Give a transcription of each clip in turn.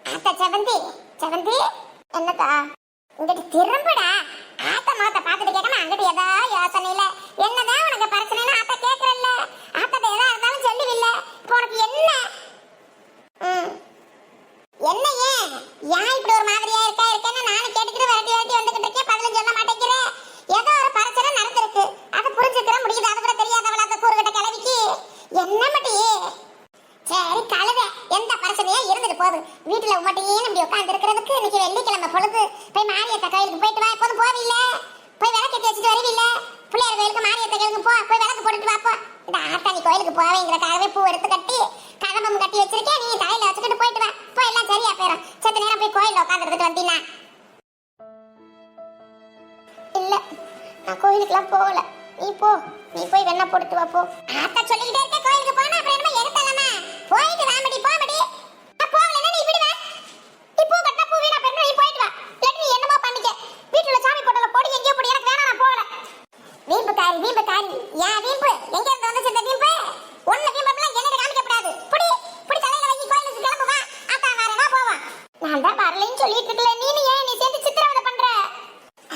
ஆத்தா செவந்தி செவந்தி என்னக்கா இங்கிட்டு திரும்புடா. ஆத்தா முகத்தை பார்த்துட்டு கேட்காம அங்கிட்டு ஏதோ யோசனையில என்னதான் உனக்கு பிரச்சனைன்னு ஆத்தா கேட்கறல்ல. ஆத்தா எதா இருந்தாலும் சொல்லுவில்ல. இப்போ உனக்கு என்ன என்ன ஏன் இப்படி ஒரு மாதிரியா இருக்கேன்னு நானும் கேட்டுக்கிட்டு வரட்டி வந்துகிட்டு இருக்கேன். பதிலும் சொல்ல மாட்டேங்கிறேன். ஏதோ ஒரு பிரச்சனை நடந்திருக்கு, அதை புரிஞ்சுக்கிற முடியுது. அது கூட தெரியாதவள அந்த கூறுகிட்ட கிளவிக்கு என்ன மட்டி. சரி கழுத, எந்த பிரச்சனையா இருந்துட்டு போகுது. வீட்டுல உமட்டையே நம்பி உட்கார்ந்து இருக்கிறதுக்கு இன்னைக்கு வெள்ளிக்கிழமை பொழுது போய் மாரியத்த கோயிலுக்கு போயிட்டு வா. எப்போதும் போவில்ல, போய் விளக்கு தேய்ச்சிட்டு வருவில்ல. பிள்ளையார் கோயிலுக்கு மாரியத்த கோயிலுக்கு போ, போய் விளக்கு போட்டுட்டு வாப்போ. இந்த ஆத்தா நீ கோயிலுக்கு போவேங்கிறக்காகவே பூ எடுத்து கட்டி கதம்பம் கட்டி வச்சிருக்கேன். நீ தலையில வச்சுக்கிட்டு போயிட்டு வா. போய் எல்லாம் சரியா போயிடும். சத்த நேரம் போய் கோயில்ல உட்காந்துட்டு வந்தீங்கன்னா. இல்ல நான் கோயிலுக்குலாம் போகல. நீ போ, நீ போய் வெண்ண போட்டுட்டு வா போ. ஆத்தா சொல்லிக்கிட்டே இருக்க கோயிலுக்கு போனா அப்புறம் என்னமா எடுத்தலமா போயிட்டு வாமடி போமடி. போகலன்னா நீ விடுவ. நீ பூ கட்டா பூ வீணா போயிடும். நீ போயிட்டு வா. இல்லாட்டி நீ என்னமோ பண்ணிக்க. வீட்டுல சாமி போட்டல போடி எங்கேயோ போடி. எனக்கு வேணாம், நான் போகல. வீம்பு காரி ஏன் வீம்பு? எங்க இருந்து வந்து சேர்ந்த வீம்பு? ஒண்ணு வீம்பெல்லாம் என்னிட காமிக்கப்படாது. புடி புடி தலையில வைக்கி கோயிலுக்கு கிளம்பு வா. ஆத்தா வரவா போவா. நான் தான் வரலைன்னு சொல்லிட்டு இருக்கல. நீ ஏன் நீ சேர்ந்து சித்திரவதை பண்ற?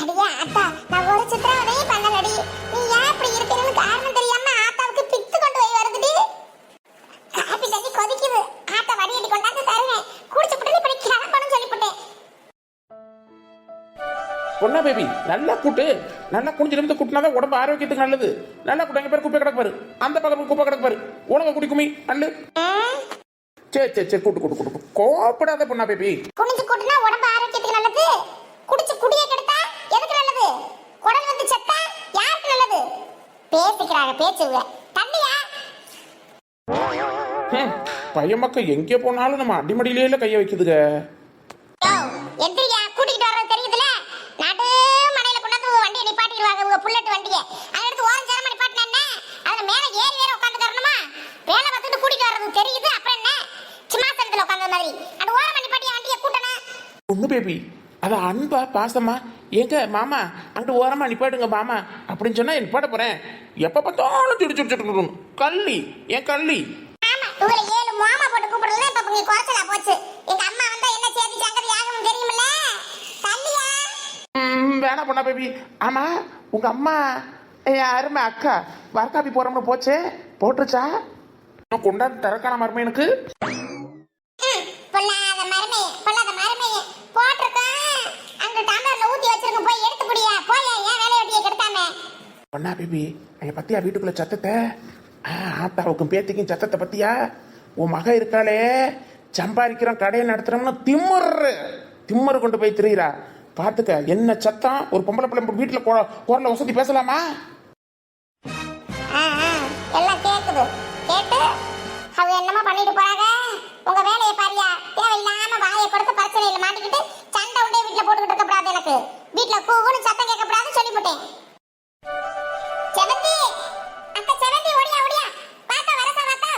அடியா ஆத்தா, நான் ஒரு சித்திரவதையும் பண்ணலடி. நீ ஏன் இப்படி இருக்கிறன்னு காரணம் தெரியாம ஆத்தாவுக்கு பித்து கொண்டு போய் வருதுடி. காப்பி தண்ணி கொதிக்குது. ஆத்தா வடியடி கொண்டாந்து தருவேன். குடிச்சு புட்டு இப்படி கிளம்பணும்னு சொல்லிவிட்டேன். பொண்ணா பேபி நல்லா கூட்டு, நல்லா குனிஞ்சு நிமிந்து கூட்டினாதான் உடம்பு ஆரோக்கியத்துக்கு நல்லது. நல்லா கூட்டு. எங்க பேர் குப்பை கிடக்கு பாரு, அந்த பக்கம் குப்பை கிடக்கு பாரு. உணவை குடிக்குமி அல்லு. சரி சரி சரி கூட்டு கூட்டு கூட்டு. கோப்படாத பொண்ணா பேபி. குனிஞ்சு கூட்டினா உடம்பு ஆரோக்கியத்துக்கு நல்லது. குடிச்சு குடிய கெடுத்தா எதுக்கு நல்லது? குடல் வந்து செத்தா யாருக்கு நல்லது? பேசிக்கிறாங்க பேச்சுங்க. தண்ணியா பையன் மக்கள் எங்கே போனாலும் நம்ம அடிமடியிலே கைய வைக்குதுங்க. எந்திரியா, கூட்டிட்டு வர்றது தெரியுதுல. நடு மனையில கொண்டாந்து வண்டியை நிப்பாட்டிடுவாங்க. உங்க புல்லட் வண்டியை அதை எடுத்து ஓரம் சேரமா நிப்பாட்டினா அதுல மேல ஏறி வேற உட்காந்துக்கிறணுமா? வேலை பார்த்துட்டு கூட்டிட்டு வர்றது தெரியுது. அப்புறம் என்ன சிம்மாசனத்துல உட்காந்த மாதிரி அந்த ஓரமா நிப்பாட்டிய வண்டியை கூட்டணும். பொண்ணு பேபி அது அன்பா பாசமா எங்க மாமா அங்கிட்டு ஓரமா நிப்பாட்டுங்க மாமா அப்படின்னு சொன்னா நிப்பாட்ட போறேன். எப்ப பார்த்தாலும் சுடு சுடு சுடு கள்ளி என் கள்ளி. ஆமா, உங்களை 7 மாமா போட்டு கூப்பிடல. இப்ப நீங்க குறைச்சலா போச்சு. எங்க அம்மா வந்தா என்ன செய்தி சங்கதி ஆகும் தெரியுமில்ல. தள்ளியா வேணா பொண்ணா பேபி. ஆமா உங்க அம்மா என் அருமை அக்கா வரக்காப்பி போறோம்னு போச்சே, போட்டுருச்சா? கொண்டாந்து தரக்கான மருமை எனக்கு பொல்லாத மருமை போட்டிருக்கேன். அங்க டம்ளர்ல ஊத்தி வச்சிருக்க. போய் எடுத்து குடியா. போய் ஏன் வேலைய வெட்டியை கெடுத்தாம. பொண்ணா பேபி எங்க பத்தியா வீட்டுக்குள்ள சத்தத்தை ஆத்தாவுக்கும் பேத்திக்கும் சத்தத்தை பத்தியா? உன் மக இருக்காளே சம்பாதிக்கிறோம் கடையை நடத்துறோம்னு திம்மரு கொண்டு போய் திரியிறா. பாத்துக்க என்ன சத்தம். ஒரு பொம்பளை பிள்ளை வீட்டுல குரல வசதி பேசலாமா? எல்லாம் கேக்குது. கேட்டு அவ என்னமா பண்ணிட்டு போறாங்க. உங்க வேலையை பாரியா. தேவையில்லாம வாயை கொடுத்து பிரச்சனையில மாட்டிக்கிட்டு சண்டை உண்டே வீட்டுல போட்டுக்கிட்டு இருக்கக்கூடாது. எனக்கு வீட்டுல கூவுன்னு சத்தம் கேட்கக்கூடாதுன்னு சொல்லிவிட்டேன். செவந்தி அக்கா, செவந்தி ஓடியா ஓடியா. பாத்தா வரசா வாத்தா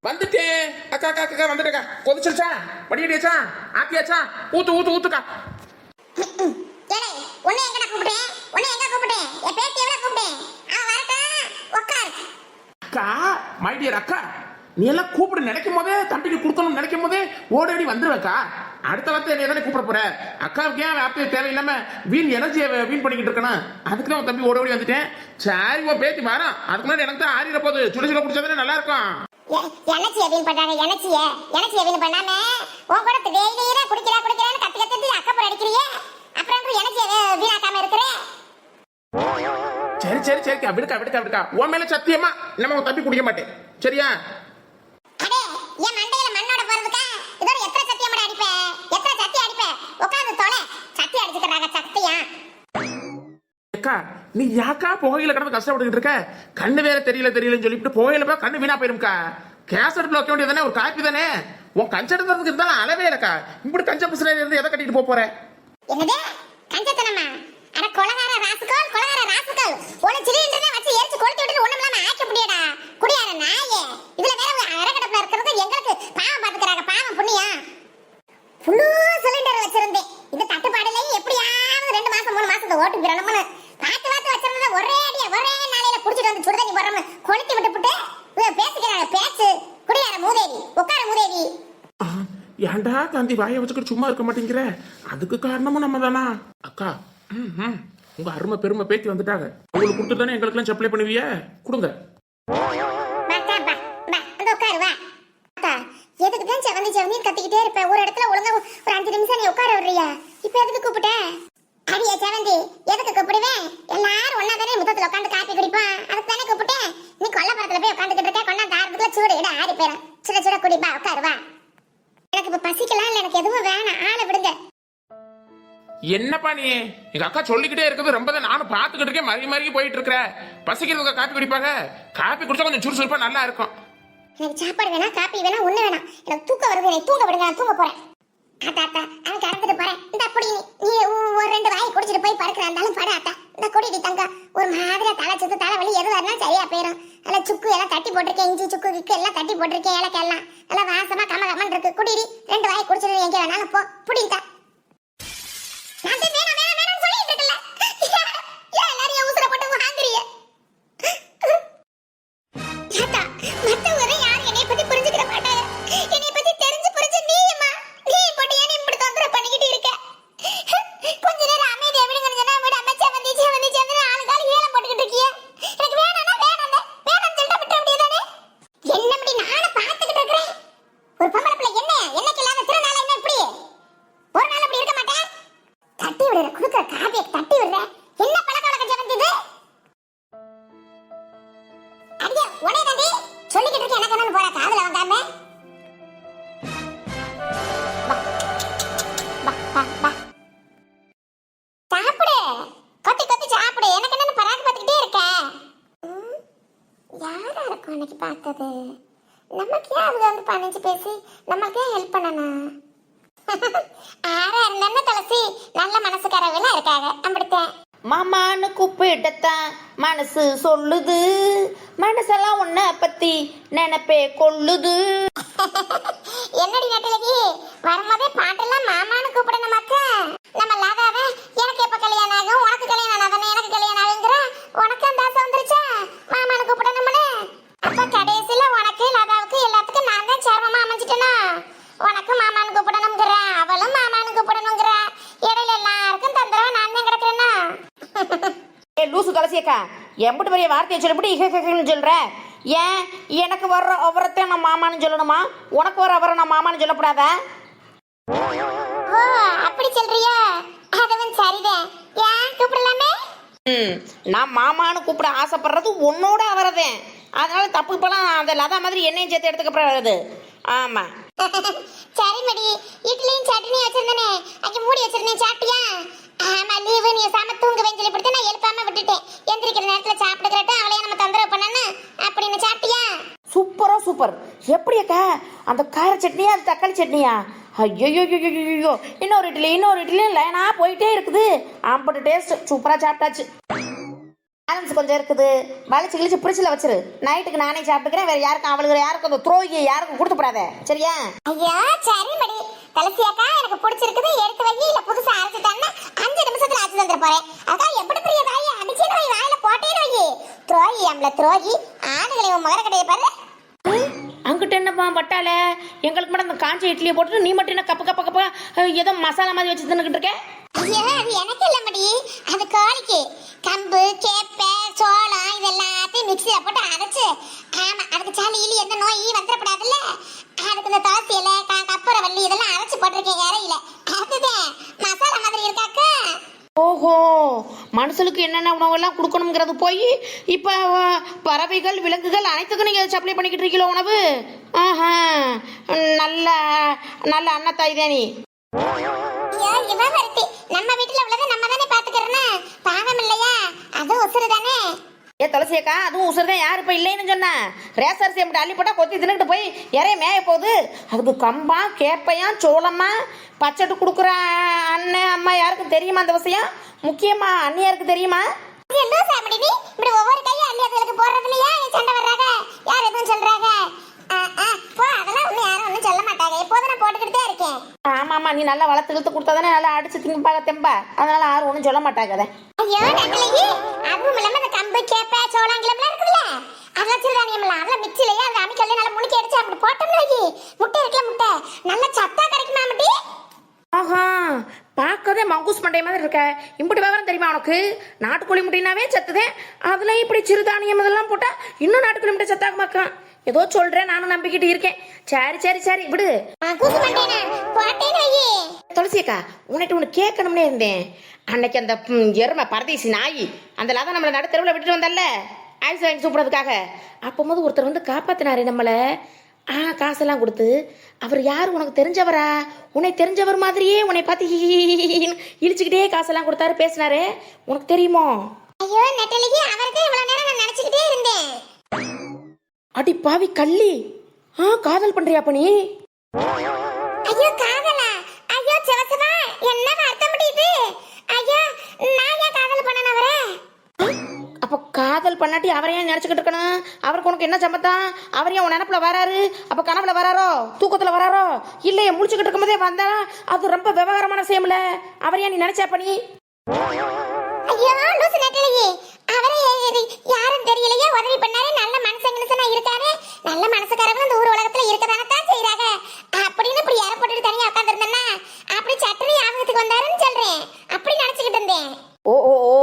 வந்துட்டேன். அக்கா அக்கா அக்கா வந்துட்டேக்கா. கொதிச்சிருச்சா? வடியடியாச்சா? ஆத்தியாச்சா? ஊத்துக்கா. ஏலே உன்னை எங்கடா கூப்பிட்டேன்? என் பேத்தி எவ்வளவு கூப்பிட்டேன்? அவன் வரட்டா உட்கார். அக்கா மை டியர் அக்கா, நீ எல்லாம் கூப்பிட நினைக்கும் போதே தம்பிக்கு கொடுக்கணும்னு நினைக்கும் போதே ஓடடி வந்துருவேக்கா. அடுத்த வார்த்தை என்ன தானே கூப்பிட போற. அக்காவுக்கு ஏன் வார்த்தை தேவையில்லாம வீண் எனர்ஜியை வீண் பண்ணிக்கிட்டு இருக்கணும். அதுக்கு தான் தம்பி ஓடி வந்துட்டேன். சரி ஓ பேத்தி வரான். அதுக்கு முன்னாடி எனக்கு தான் ஆறிட போகுது. சுட சுட குடிச்சாதானே நல்லா இருக்கும். எனச்சியை வீண் பண்றாங்க. எனச்சியை வீண் பண்ணாம உன் கூட டெய்லியே குடிக்கிறான்னு கத்தி அக்கப்புறம் அடிக்கிறியே. அப்புறம் எனச்சியை வீணாக்காம இருக்கிறேன். சரி சரி சரிக்கா விடுக்கா. உன் மேல சத்தியமா நம்ம உன் தம்பி குடிக்க மாட்டேன். சரியா? அடே என் மண்டையில மண்ணோட போறதுக்கா இதோட எத்தனை சத்தியம் அடிப்ப? எத்தனை சத்தி அடிப்ப? உட்கார்ந்து தொலை. சத்தி அடிச்சுக்கிறாங்க சத்தியா. அக்கா நீ யாக்கா புகையில கடந்து கஷ்டப்பட்டுக்கிட்டு இருக்க? கண்ணு வேற தெரியலன்னு சொல்லிட்டு புகையில போய் கண்ணு வீணா போயிருக்கா. கேஸ் அடுப்புல வைக்க வேண்டியதானே, ஒரு காப்பி தானே. உன் கஞ்செடுக்கிறதுக்கு இருந்தாலும் அளவே இல்லக்கா. இப்படி கஞ்ச புசுல இருந்து எதை கட்டிட்டு போற? என்னது கஞ்சத்தனமா? அட கொலகார ராசுகள் ஒன்னு சிலிண்டரை வச்சு எரிச்சு கொளுத்தி விட்டு ஒண்ணுமில்லாம ஆக்கி முடியடா. குடியார நாயே. இதுல வேற அறகடப்புல இருக்கிறது எங்களுக்கு பாவம் பாத்துக்கிறாங்க. பாவம் புண்ணியம். புல்லு சிலிண்டர் வச்சிருந்தேன். இது தட்டுப்பாடுலையும் எப்படியாவது 2 மாசம் 3 மாசத்தை ஓட்டு பிறணும்னு பார்த்து வச்சிருந்ததை ஒரே நாளையில குடிச்சிட்டு வந்து சுடுதண்ணி போடுறோம்னு கொளுத்தி விட்டு பேசிக்கிறாங்க பேச்சு. குடியார மூதேவி. உட்கார மூதேவி. ஏன்டா காந்தி வாயை வச்சுக்கிட்டு சும்மா இருக்க மாட்டேங்கிற? அதுக்கு காரணமும் நம்ம தானா? அக்கா, உங்க அருமை பெருமை பேத்தி வந்துட்டாங்க. உங்களுக்கு கொடுத்து தானே எங்களுக்கு எல்லாம் சப்ளை பண்ணுவீங்க. கொடுங்க. எதுக்கு தான் செவந்தி செவந்தி கத்திக்கிட்டே இருப்பேன்? ஒரு இடத்துல ஒழுங்கா ஒரு 5 நிமிஷம் நீ உட்கார விடுறியா? இப்ப எதுக்கு கூப்பிட்ட? அடியே செவந்தி, எதுக்கு கூப்பிடுவேன்? எல்லாரும் ஒன்னா தானே முத்தத்துல உட்காந்து காப்பி குடிப்போம், அதுக்கு தானே கூப்பிட்டேன். நீ கொல்லப்புறத்துல போய் உட்காந்துக்கிட்டு இருக்க, கொண்டா தாரத்துக்குள்ள சூடு இட ஆறி போயிடும். சுட சுட குடிப்பா, உட்காருவா. எனக்கு இப்ப பசிக்கலாம் இல்ல, எனக்கு எதுவும் வேணாம், ஆளை விடுங்க. என்னப்பா நீ? எங்க அக்கா சொல்லிக்கிட்டே இருக்குது, ரொம்ப நானும் பாத்துக்கிட்டு இருக்கேன். மறுகி போயிட்டு இருக்கிற. பசிக்கிறவங்க காப்பி குடிப்பாங்க. காப்பி குடிச்சா கொஞ்சம் சுறுசுறுப்பா நல்லா இருக்கும். எனக்கு சாப்பாடு வேணாம், காப்பி வேணாம், ஒண்ணு வேணாம். எனக்கு தூக்கம் வருது, என்னை தூங்க விடுங்க, நான் தூங்க போறேன். ஆத்தா அவன் கறந்துட்டு போறேன். இந்த அப்படி நீ ஒரு 2 வாய் குடிச்சிட்டு போய் படுக்கிற இருந்தாலும் படு ஆத்தா. இந்த குடிடி தங்க. ஒரு மாதிரியா தலை சுத்து தலைவலி எது வரலாம் சரியா போயிடும். எல்லாம் சுக்கு எல்லாம் தட்டி போட்டிருக்கேன், இஞ்சி சுக்கு கிக்கு எல்லாம் தட்டி போட்டிருக்கேன், ஏலக்காய் எல்லாம் நல்லா வாசமா கம கமன் இருக்கு. குடிடி 2 வாய் குடிச்சிட்டு எங்க வேணாலும் போ, புடிட்டா. நான் வேணாம் வேணாம் வேணாம்னு சொல்லிட்டு இருக்கல. ஏன் எல்லாரும் என் உசுரை போட்டு வாங்குறீங்க? ஆத்தா, மத்தவங்க யாரும் என்னை பத்தி புரிஞ்சுக்கிற மாட்டாங்க. என்னை பத்தி தெரிஞ்சு புரிஞ்சு நீயம்மா, நீ போட்டு ஏன் இப்படி தொந்தரவு பண்ணிக்கிட்டு இருக்க? கொஞ்ச நேரம் அமைதியா விடுங்கன்னு சொன்னா விடாம செவந்தி செவந்தி செவந்தி ஆளுக்கால ஏலம் போட்டுக்கிட்டு இருக்கிய. எனக்கு வேணாம்னா வேணாம், வேணாம்னு சொல்லிட்டு விட்டுற முடியாதானே? என்ன இப்படி நானும் பார்த்துக்கிட்டு இருக்கிறேன். ஒரு பொம்பளை பிள்ளை என்னைக்கு இல்லாத திருநாள என்ன இப்படி ஒரு நாள் இப்படி இருக்க மாட்டேன். தட்டி விடுற குடுக்குற காவியை தட்டி விடுற. என்ன பழக்க வழக்கம் செவந்தி இது? அடியே உடனே தாண்டி சொல்லிக்கிட்டு இருக்க. எனக்கு என்னன்னு போற காதுல வாங்காம சாப்பிடு, கொத்தி கொத்தி சாப்பிடு. எனக்கு என்னன்னு பராக்கு பார்த்துக்கிட்டே இருக்க. யாரா இருக்கும் அன்னைக்கு பார்த்தது? நமக்கு ஏன் அவங்க வந்து 15 பேசி நமக்கு ஏன் ஹெல்ப் பண்ணணும்? ஆறா இருந்தா துளசி நல்ல மனசுக்காரவெல்லாம் இருக்காங்க. அப்படித்தான் மாமான்னு கூப்பிடத்தான் மனசு சொல்லுது, மனசெல்லாம் உன்ன பத்தி நினைப்பே கொள்ளுது. என்னடி நட்டலகி, வரும்போதே பாட்டெல்லாம் மாமான்னு கூப்பிடணுமாக்க? நம்ம லாதாவே எனக்கு எப்ப கல்யாணம் ஆகும், உனக்கு கல்யாணம் ஆகும், எனக்கு கல்யாணம் ஆகுங்கிற உனக்கு அந்த ஆசை வந்துருச்சா மாமான்னு கூப்பிடணும்னு? அப்ப கடைசியில உனக்கு லாதாவுக்கு எல்லாத்துக்கும் நான் தான் சேர்மமா அமைஞ்சிட்டேனா? உனக்கு மாமான்னு கூப்பிடணுங்கிற, அவளும் மாமான்னு கூப்பிடணுங்கிற, இடையில எல்லாருக்கும் தந்திரவா நான் தான் கிடக்குறேன்னா? ஏ லூசு துளசியக்கா, எம்பிட்டு பெரிய வார்த்தையை சொல்லிவிட்டு சொல்ற? ஏன் எனக்கு வர்ற அவரத்தை நான் மாமான்னு சொல்லணுமா? உனக்கு வர அவரை நான் மாமான்னு சொல்லக்கூடாதா? ஓ அப்படி சொல்றியா? அதுவும் சரிதான். ஏன் கூப்பிடலாமே? நான் மாமான்னு கூப்பிட ஆசைப்படுறது உன்னோட அவரதேன். அதனால தப்பு இப்பெல்லாம் அந்த லதா மாதிரி என்னையும் சேர்த்து எடுத்துக்கப்படுறது. ஆமா சரி மடி, இட்லியும் சட்னி வச்சிருந்தனே, அங்க மூடி வச்சிருந்தேன், சாப்பிட்டியா? ஆமா லீவு, நீ சாம தூங்குவேன்னு சொல்லி படுத்து நான் எழுப்பாம விட்டுட்டேன். எந்திரிக்கிற நேரத்துல சாப்பிட்டுக்கிறட்டும், அவளைய நம்ம தொந்தரவு பண்ணணும் அப்படின்னு. சாப்பிட்டியா? சூப்பரா சூப்பர். எப்படி அக்கா, அந்த கார சட்னியா அது தக்காளி சட்னியா? ஐயோ, இன்னொரு இட்லி லைனா போயிட்டே இருக்குது. ஆம்பட்டு டேஸ்ட் சூப்பரா சாப்பிட்டாச்சு. பேலன்ஸ் கொஞ்சம் இருக்குது, வலிச்சு கிழிச்சு பிரிச்சில் வச்சிரு. நைட்டுக்கு நானே சாப்பிட்டுக்கிறேன். வேற யாருக்கும் அவளுக்கு யாருக்கும் அந்த துரோகி யாருக்கும் கொடுத்து போடாத, சரியா? ஐயா சரி மடி, துளசியாக்கா எனக்கு பிடிச்சிருக்குது, எடுத்து வை. இல்ல புதுசா அரைச்சிட்டான்னா 5 நிமிஷத்துல ஆச்சு தந்துட போறேன். அக்கா எப்படி பெரிய வாய் அடிச்சேன்னு வை, வாயில போட்டேன்னு வை. துரோகி அம்ல துரோகி, ஆடுகளை உன் மகர கடையை பாரு. அங்கிட்ட என்னப்பா வட்டால எங்களுக்கு மட்டும் அந்த காஞ்ச இட்லியை போட்டுட்டு நீ மட்டும் என்ன கப்பு கப்ப கப்பா ஏதோ மசாலா மாதிரி வச்சு தின்னுக்கிட்டு இருக்க? ஐயா அது எனக்கு இல்ல மடி, அது கோழிக்கு. கம்பு கேப்பை சோளம் இதெல்லாத்தையும் மிக்சியில போட்டு அரைச்சு, ஆமா அதுக்கு சளி இலி எந்த நோய் வந்துடக்கூடாதுல்ல, அதுக்கு இந்த துளசி இலை கற்பூரவள்ளி இதெல்லாம் அரைச்சு போட்டிருக்கேன் இறையில. அதுதான் மசாலா மாதிரி இருக்காக்கா. ஓஹோ, மனுஷனுக்கு என்னென்ன உணவெல்லாம் கொடுக்கணுங்கிறது போய் இப்போ பறவைகள் விலங்குகள் அனைத்துக்கும் நீங்கள் சப்ளை பண்ணிக்கிட்டு இருக்கீங்களோ உணவு? ஆஹா, நல்ல நல்ல அன்னத்தாய் தானி. நம்ம வீட்டுல உள்ளதை நம்ம தானே பாத்துக்கிறோம், பாவம் இல்லையா? அது உசுறு தானே. ஏ துளசியக்கா, அதுவும் உசுறுதான். யார் இப்போ இல்லைன்னு சொன்னா? ரேசரிசி அப்படி அள்ளி போட்டால் கொத்தி தின்னுக்கிட்டு போய் இறைய மேய போகுது. அதுக்கு கம்பா கேப்பையா சோளமா பச்சட்டு கொடுக்குற அண்ணன் அம்மா யாருக்கும் தெரியுமா அந்த விஷயம்? முக்கியமா அண்ணியாருக்கு தெரியுமா? இப்படி ஒவ்வொரு கையும் அள்ளி அதுகளுக்கு போடுறதுலையா சண்டை வர்றாங்க? யார் எதுவும் சொல்றாங்க? அதெல்லாம் ஒண்ணு யாரும் ஒன்றும் சொல்ல மாட்டாங்க. எப்போதும் நான் போட்டுக்கிட்டே இருக்கேன். ஆமாம்மா, நீ நல்லா வளர்த்து இழுத்து கொடுத்தாதானே நல்லா அடிச்சு திங்கப்பாங்க தெம்பா. அதனால யாரும் ஒன்றும் சொல்ல மாட்டாங்க. ஐயோ நக்கலையே, அதுவும் இல்லாம அந்த கம்பு கேப்பை சோளம் கிளம்புலாம் இருக்குல்ல, அதெல்லாம் சிறுதானியம்லாம் அதெல்லாம் மிக்சிலேயே அந்த அமிக்கல்ல நல்லா முணுக்கி அடிச்சு அப்படி போட்டோம்னா முட்டை இருக்குல்ல, முட்டை நல்ல சத்தா மண்டை மாதிரி இருக்க. இம்புட்டு விவரம் தெரியுமா உனக்கு? நாட்டுக்கோழி முட்டைனாவே சத்துதேன், அதுல இப்படி சிறுதானியம் இதெல்லாம் போட்டா இன்னும் நாட்டுக்கோழி முட்டை சத்தாக மாக்கான். ஏதோ சொல்றேன், நானும் நம்பிக்கிட்டு இருக்கேன். சரி சரி சரி விடு. கூசு மண்டேனா போட்டேன் ஐயே. துளசி அக்கா, உன்கிட்ட ஒன்று கேட்கணும்னே இருந்தேன். அன்னைக்கு அந்த எருமை பரதேசி நாய் அந்த லதா நம்மளை நடு தெருவில் விட்டுட்டு வந்தல்ல ஐஸ் வாங்கி சூப்பிடுறதுக்காக, அப்போது ஒருத்தர் வந்து காப்பாத்தினாரு நம்மளை. காசெல்லாம் கொடுத்து. அவர் யார் உனக்கு தெரிஞ்சவரா? உன்னை தெரிஞ்சவர் மாதிரியே உன்னை பார்த்து இழிச்சுக்கிட்டே காசெல்லாம் கொடுத்தாரு, பேசினாரு. உனக்கு தெரியுமோ? ஐயோ நெட்டலிக்கு அவர்தான் இவ்வளவு நேரம் நான் நினைச்சுக்கிட்டே இருந்தேன். அடி பாவி கள்ளி, காதல் பண்றியா அப்ப நீ? ஐயோ காதலா? ஐயோ சிவசமா, என்ன அர்த்தம் முடியுது? ஐயோ நான் ஏன் காதல் பண்ணன அவரே? அப்ப காதல் பண்ணாட்டி அவரையே நினைச்சுக்கிட்டு இருக்கணும். அவருக்கு உனக்கு என்ன சம்பந்தம்? அவரையே உன் நினப்புல வராரு? அப்ப கனவுல வராரோ, தூக்கத்துல வராரோ? இல்லையே முடிச்சுக்கிட்டு இருக்கும் போதே வந்தா அது ரொம்ப விவகாரமான விஷயம்ல. அவரையே நீ நினைச்சா நீ? ஐயோ லூசு நெட்டலிக்கு, அவரே யாரும் தெரியலையே, உதவி பண்ணாரு, நல்ல மனசங்கனசனா இருக்காரு, நல்ல மனசுக்காரங்களும் இந்த ஊர் உலகத்துல இருக்கதானே தான் செய்யறாங்க அப்படின்னு இப்படி ஏறப்பட்டு தனியா உட்காந்துருந்தேன்னா அப்படி சட்டுனு ஞாபகத்துக்கு வந்தாருன்னு சொல்றேன். அப்படி நினைச்சுக்கிட்டு இருந்தேன். ஓ ஓ ஓ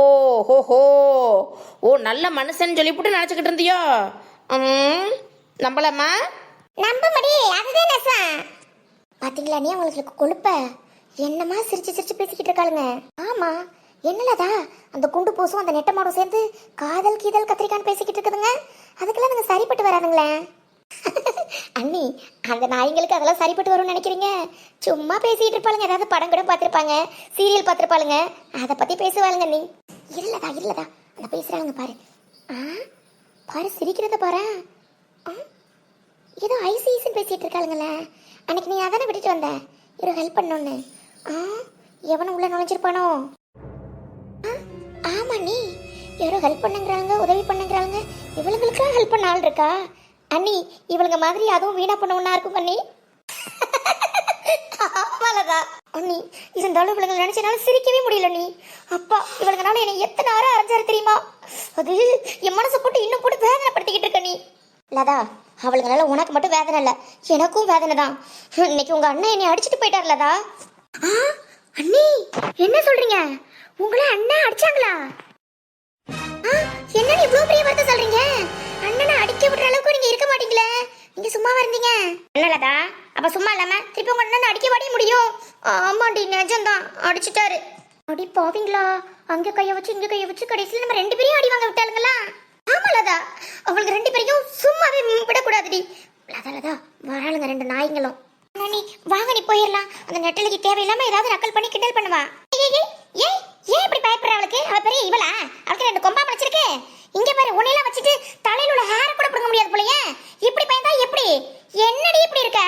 ஹோ ஹோ ஓ, நல்ல மனுஷன் சொல்லிவிட்டு நினைச்சுக்கிட்டு இருந்தியோ? நம்பலாமா? நம்ப முடி, அதுதான் நெசம். பாத்தீங்களா நீ அவங்களுக்கு கொழுப்ப என்னமா சிரிச்சு சிரிச்சு பேசிக்கிட்டு இருக்காளுங்க. ஆமா என்னலதா அந்த குண்டு பூசும் அந்த நெட்ட மாடும் சேர்ந்து காதல் கீதல் கத்திரிக்கான்னு பேசிக்கிட்டு இருக்குதுங்க. அதுக்கெல்லாம் நீங்க சரிப்பட்டு வராதுங்களே அண்ணி. அந்த நாய்ங்களுக்கு அதெல்லாம் சரிப்பட்டு வரும்னு நினைக்கிறீங்க? சும்மா பேசிக்கிட்டு இருப்பாளுங்க, ஏதாவது படம் கூட பார்த்துருப்பாங்க, சீரியல் பார்த்துருப்பாளுங்க, அதை பத்தி பேசுவாளுங்க. நீ இல்லதா அந்த பேசுறாங்க பாரு. பாரு சிரிக்கிறத பாரு. ஏதோ ஐசின்னு பேசிட்டு இருக்காளுங்களே. அன்னைக்கு நீ அதானே விட்டுட்டு வந்த இவரு ஹெல்ப் பண்ணோன்னு. எவனும் உள்ள நுழைஞ்சிருப்பானோ? ஆமா நீ யாரோ ஹெல்ப் பண்ணுங்கிறாங்க, உதவி பண்ணுங்கிறாங்க. இவளுங்களுக்குலாம் ஹெல்ப் பண்ண ஆள் இருக்கா அண்ணி? இவளுங்க மாதிரி அதுவும் வீணா பண்ண ஒண்ணா இருக்கும் அண்ணி. ஆமாலதா அண்ணி, இருந்தாலும் இவளுங்க நினைச்சனால சிரிக்கவே முடியல நீ. அப்பா இவளுங்கனால என்னை எத்தனை நேரம் அரைஞ்சாரு தெரியுமா? அது என் மனசை போட்டு இன்னும் போட்டு வேதனைப்படுத்திக்கிட்டு இருக்க நீ. லதா அவளுங்கனால உனக்கு மட்டும் வேதனை இல்லை, எனக்கும் வேதனை தான். இன்னைக்கு உங்க அண்ணன் என்னை அடிச்சுட்டு போயிட்டார் லதா. அண்ணி என்ன சொல்றீங்க? உங்களை அண்ணன் அடிச்சாங்களா? என்ன இவ்வளவு பெரிய வார்த்தை சொல்றீங்க? அண்ணனை அடிக்க விடுற அளவுக்கு நீங்க இருக்க மாட்டீங்களே, நீங்க சும்மாவா இருந்தீங்க? இல்லலதா அப்ப சும்மா இல்லாம திருப்பி உங்க அண்ணன் அடிக்க வாடி முடியும்? ஆமாண்டி நிஜம்தான், அடிச்சுட்டாரு. அடி பாவீங்களா, அங்க கைய வச்சு இங்க கைய வச்சு கடைசியில நம்ம ரெண்டு பேரையும் அடி வாங்க விட்டாளுங்களா? ஆமாலதா அவங்களுக்கு ரெண்டு பேரையும் சும்மாவே விடக்கூடாதுடி. லதா வராளுங்க ரெண்டு நாய்ங்களும். நீ வாங்க நீ போயிடலாம். அந்த நெட்டலுக்கு தேவையில்லாம ஏதாவது நக்கல் பண்ணி கிண்டல் பண்ணுவா. ஏன் இப்படி பயப்படுற? அவளுக்கு அவ பெரிய இவளா? அவளுக்கு ரெண்டு கொம்பா முளைச்சிருக்கு. இங்க பாரு, உன்னையெல்லாம் வச்சுட்டு தலையில உள்ள ஹேர் கூட பிடுங்க முடியாது போலயே. இப்படி பயந்தா எப்படி? என்னடி இப்படி இருக்க?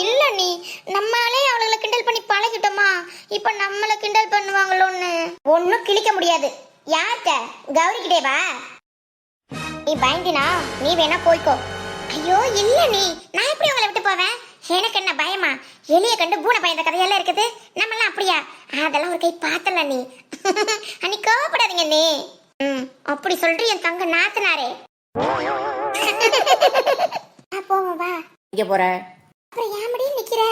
இல்ல நீ நம்மளே அவளுகளை கிண்டல் பண்ணி பழகிட்டோமா, இப்ப நம்மள கிண்டல் பண்ணுவாங்களோன்னு ஒன்னும் கிழிக்க முடியாது. யார்கிட்ட? கௌரி கிட்டேவா? நீ பயந்தினா நீ வேணா போய்க்கோ. ஐயோ இல்ல நீ, நான் எப்படி உங்களை விட்டு போவேன்? எனக்கு என்ன பயமா? எலிய கண்டு பூனை பயந்த கதையெல்லாம் இருக்குது. நம்மளாம் அப்படியா? அதெல்லாம் ஒரு கை பார்த்தல நீ. அன்னி கோவப்படாதீங்க நீ. அப்படி சொல்றீ என் தங்க நாத்தனாரே. போவோம் வா. இங்க போற அப்புறம் ஏன் முடியும் நிக்கிற?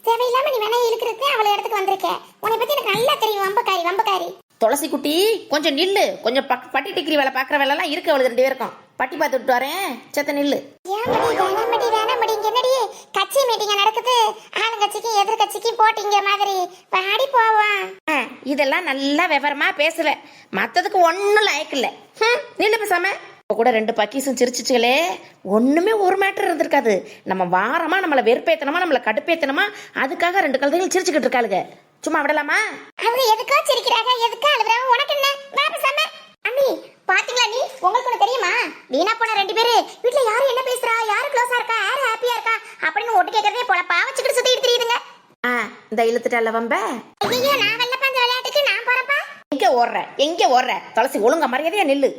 தேவையில்லாம நீ வேணா இழுக்கிறதுக்கு அவளை இடத்துக்கு வந்திருக்க. உன்னை பத்தி எனக்கு நல்லா தெரியும். வம்பக்காரி. துளசி குட்டி கொஞ்சம் நில்லு. கொஞ்சம் பட்டி டிகிரி வேலை பாக்குற வேலை எல்லாம் இருக்கு அவளுக்கு ரெண்டு பேருக்கும். பட்டி பார்த்து விட்டு வரேன், செத்த நில்லு. வேணாமடி என்னடி கட்சி மீட்டிங் நடக்குது, ஆளுங்கட்சிக்கு எதிர்கட்சிக்கு போட்டிங்க மாதிரி பாடி போவான். இதெல்லாம் நல்லா விவரமா பேசுவேன், மத்ததுக்கு ஒன்னும் லாய்க்கு இல்ல. நில்லு பேசாம. இப்போ கூட ரெண்டு பக்கீஸும் சிரிச்சிச்சுகளே, ஒண்ணுமே ஒரு மேட்டர் இருந்திருக்காது. நம்ம வாரமா நம்மள வெறுப்பேத்தனமா நம்மள கடுப்பேத்தனமா அதுக்காக ரெண்டு கழுதைகள் சிரிச்சுக்கிட்டு இருக்காளுங்க. சும்மா விடலாமா? அவங்க எதுக்கா சிரிக்கிறாங்க, எதுக்கா அழுகுறாங்க, உனக்கு என்ன? வா பேசாம. அண்ணி பாத்தீங்களா நீ? உங்களுக்கு ஒண்ணு தெரியுமா? வீணா போன ரெண்டு பேரு வீட்டுல யாரு என்ன பேசுறா, யாரு க்ளோஸா இருக்கா, யாரு ஹாப்பியா இருக்கா அப்படின்னு ஒட்டு கேட்கறதே போலப்பா வச்சுக்கிட்டு சுத்திட்டு தெரியுதுங்க. இந்த இழுத்துட்டால வம்ப. ஐயோ நான் வெள்ளப்பா, இந்த விளையாட்டுக்கு நான் போறப்பா. எங்க ஓடுற துளசி? ஒழுங்கா மரியாதையா நில்லு.